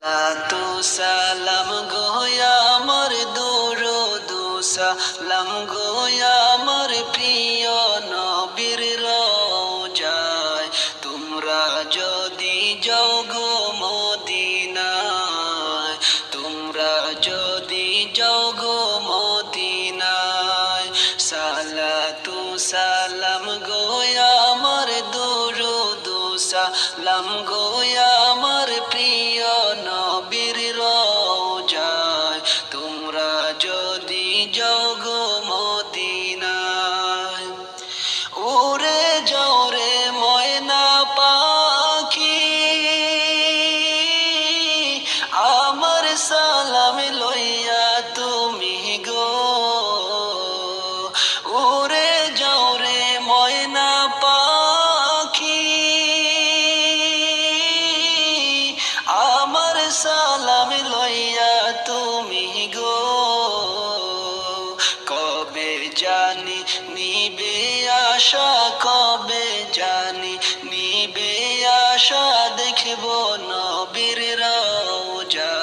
লাতু সালাম গোয়া আমার দুরুদ সালাম গোয়া আমার প্রিয় নবীর রওজায় তোমরা যদি যাও গো মদিনায় তোমরা যদি যাও গো মদিনায় সালাতু সালাম গোয়া আমার দুরুদ সালাম গোয়া আমার প্রিয় নবীর রওজায় তোমরা যদি যাও গো মদিনায় উড়ে যাও রে ময়না পাখি আমার সালাম লইয়া তুমি গো উড়ে যাও রে ময়না পাখি আমার সালাম লইয়া তুমি গো কবে জানি নিবে আশা কবে জানি নিবে আশা দেখব নবীর রওজা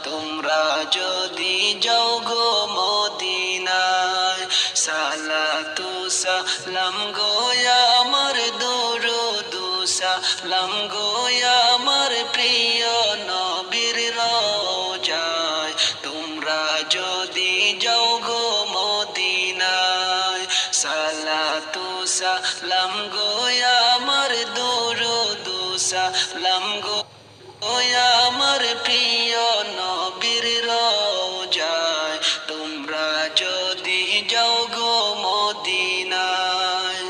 তোমরা যদি যাও গো মদিনায় সালাতু সালাম গোয়া আমার দুরুদ সালাম গোয়া আমার প্রিয় নবীর রওজায় তোমরা যদি যাও গো মদিনায় সালাতু সালাম গোয়া আমার দুরুদ সালাম গোয়া আমার প্রিয় নবীর রওজায় তোমরা যদি যাও গো মদিনায়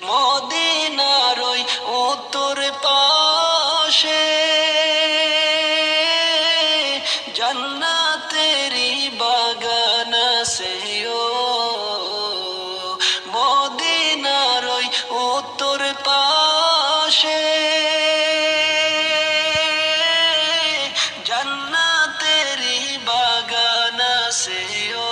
মদিনার ওই উত্তর পাশে জান্নাতেরি বাগান আছে ও মদিনার ওই উত্তর পাশে জান্নাতেরি বাগান আছে ও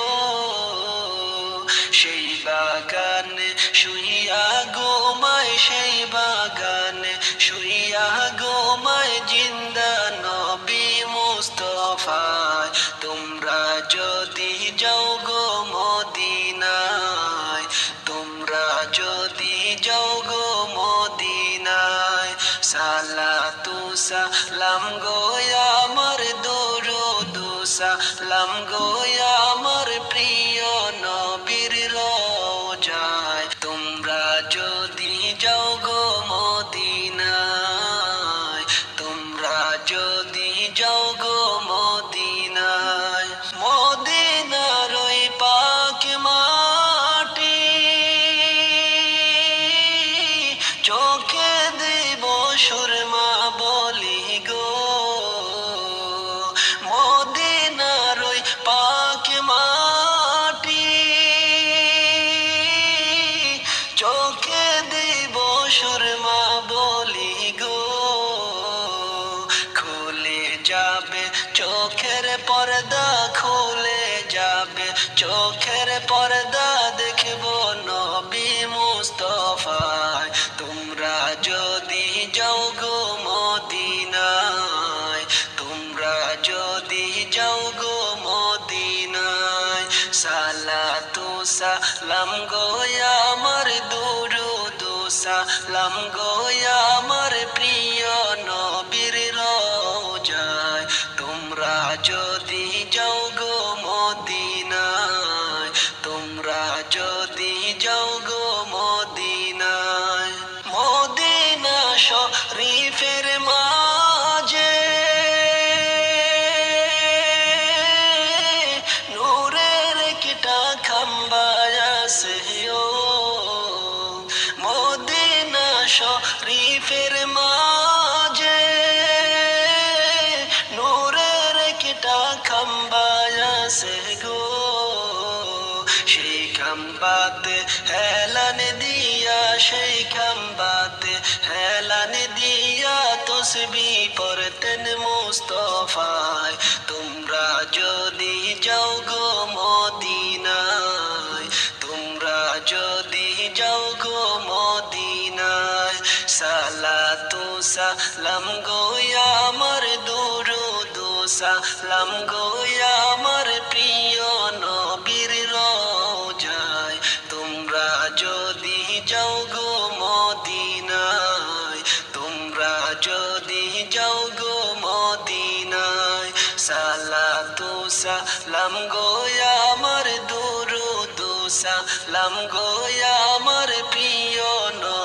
সেই বাগানে শুইয়া গোমায় সেই বাগানে শুইয়া গোমায় জিন্দা নবী মুস্তাফায় তোমরা যদি যাও গো মদিনায় তোমরা যদি যাও গো মদিনায় সালাতু সালাম গোয়া আমার দুরুদ সালাম গোয়া আমার প্রিয় নবীর রওজায় তোমরা যদি যাও গো মদিনায় তোমরা যদি যাও গো মদিনায় মদিনার ওই পাক মাটি চোখে দেব সুরমা বলি গো মদিনার ওই পাক মাটি চোখে দেব সুরমা বলি গো খুলে যাবে চোখের পর্দা খুলে যাবে চোখের পর্দা দেখব নবী মুস্তাফায় তোমরা যদি যাও গো মদিনায় তোমরা যদি যাও গো মদিনায় সালাতু সালাম গোয়া আমার দুরুদ সালাম গোয়া আমার প্রিয় নবীর রওজায় তোমরা যদি যাও গো মদিনায় তোমরা যদি যাও গো মদিনায় মদিনা শরীফের মাঝে নূরের একটা খাম্বা আছে ও মদিনা শরীফের মাঝে নূরের একটা খাম্বা আছে গো সেই খাম্বাতে হেলান দিয়া সেই খাম্বাতে হেলান দিয়া তসবিহ পড়তেন মুস্তাফায় তোমরা যদি যাও গো মদিনায় তোমরা যদি যাও গো মদিনায় সালাতু সালাম গোয়া আমার দুরুদ সালাম গো আমার প্রিয় নবীর রওজায়। তোমরা যদি যাও গো মদিনায়, তোমরা যদি যাও গো মদিনায়, সালাতু সালাম গো আমার দুরুদ সালাম গো আমার প্রিয় নবী